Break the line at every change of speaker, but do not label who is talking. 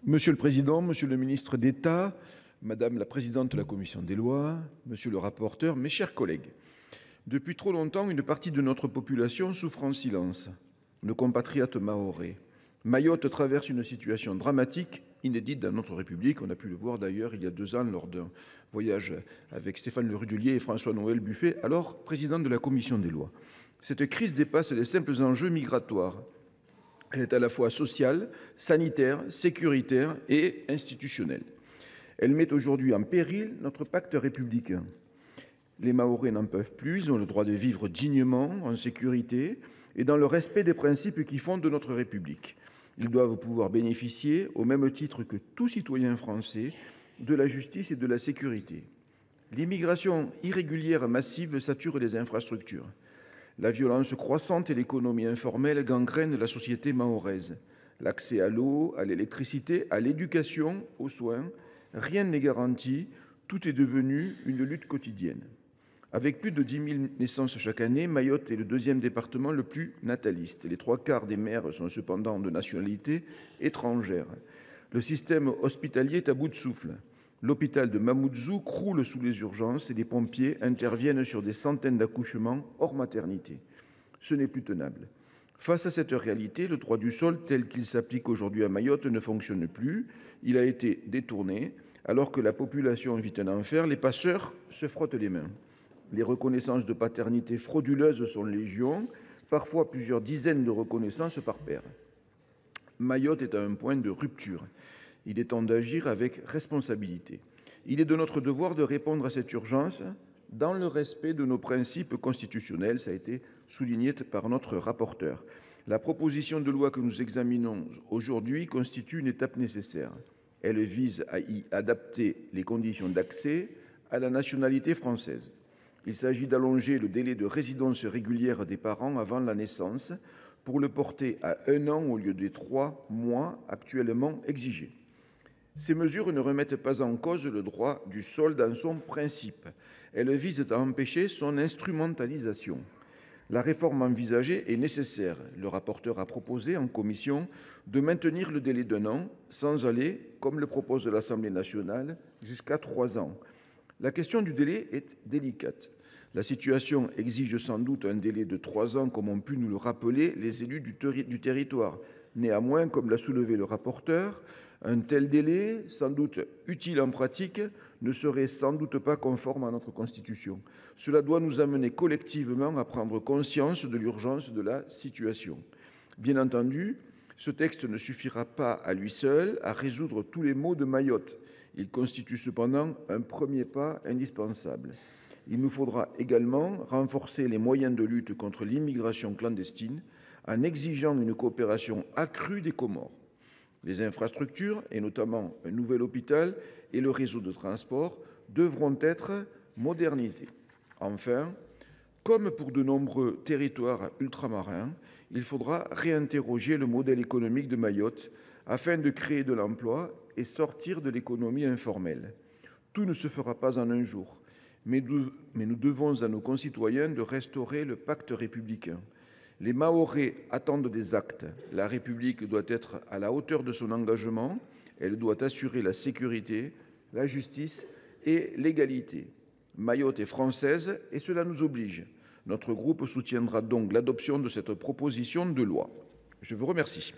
Monsieur le président, monsieur le ministre d'État, madame la présidente de la commission des lois, monsieur le rapporteur, mes chers collègues, depuis trop longtemps, une partie de notre population souffre en silence. Nos compatriotes mahorais. Mayotte traverse une situation dramatique, inédite dans notre République. On a pu le voir d'ailleurs il y a 2 ans lors d'un voyage avec Stéphane Le Rudulier et François-Noël Buffet, alors président de la commission des lois. Cette crise dépasse les simples enjeux migratoires. Elle est à la fois sociale, sanitaire, sécuritaire et institutionnelle. Elle met aujourd'hui en péril notre pacte républicain. Les Mahorais n'en peuvent plus, ils ont le droit de vivre dignement, en sécurité et dans le respect des principes qui fondent notre République. Ils doivent pouvoir bénéficier, au même titre que tout citoyen français, de la justice et de la sécurité. L'immigration irrégulière massive sature les infrastructures. La violence croissante et l'économie informelle gangrènent la société mahoraise. L'accès à l'eau, à l'électricité, à l'éducation, aux soins, rien n'est garanti, tout est devenu une lutte quotidienne. Avec plus de 10 000 naissances chaque année, Mayotte est le 2e département le plus nataliste. Les 3/4 des mères sont cependant de nationalité étrangère. Le système hospitalier est à bout de souffle. L'hôpital de Mamoudzou croule sous les urgences et les pompiers interviennent sur des centaines d'accouchements hors maternité. Ce n'est plus tenable. Face à cette réalité, le droit du sol tel qu'il s'applique aujourd'hui à Mayotte ne fonctionne plus. Il a été détourné. Alors que la population vit un enfer, les passeurs se frottent les mains. Les reconnaissances de paternité frauduleuses sont légion, parfois plusieurs dizaines de reconnaissances par père. Mayotte est à un point de rupture. Il est temps d'agir avec responsabilité. Il est de notre devoir de répondre à cette urgence dans le respect de nos principes constitutionnels, ça a été souligné par notre rapporteur. La proposition de loi que nous examinons aujourd'hui constitue une étape nécessaire. Elle vise à y adapter les conditions d'accès à la nationalité française. Il s'agit d'allonger le délai de résidence régulière des parents avant la naissance pour le porter à 1 an au lieu des 3 mois actuellement exigés. Ces mesures ne remettent pas en cause le droit du sol dans son principe. Elles visent à empêcher son instrumentalisation. La réforme envisagée est nécessaire. Le rapporteur a proposé en commission de maintenir le délai d'1 an sans aller, comme le propose l'Assemblée nationale, jusqu'à 3 ans. La question du délai est délicate. La situation exige sans doute un délai de 3 ans, comme ont pu nous le rappeler les élus du territoire. Néanmoins, comme l'a soulevé le rapporteur, un tel délai, sans doute utile en pratique, ne serait sans doute pas conforme à notre Constitution. Cela doit nous amener collectivement à prendre conscience de l'urgence de la situation. Bien entendu, ce texte ne suffira pas à lui seul à résoudre tous les maux de Mayotte. Il constitue cependant un premier pas indispensable. Il nous faudra également renforcer les moyens de lutte contre l'immigration clandestine en exigeant une coopération accrue des Comores. Les infrastructures, et notamment un nouvel hôpital et le réseau de transport, devront être modernisés. Enfin, comme pour de nombreux territoires ultramarins, il faudra réinterroger le modèle économique de Mayotte afin de créer de l'emploi et sortir de l'économie informelle. Tout ne se fera pas en un jour, mais nous devons à nos concitoyens de restaurer le pacte républicain. Les Mahorais attendent des actes. La République doit être à la hauteur de son engagement. Elle doit assurer la sécurité, la justice et l'égalité. Mayotte est française et cela nous oblige. Notre groupe soutiendra donc l'adoption de cette proposition de loi. Je vous remercie.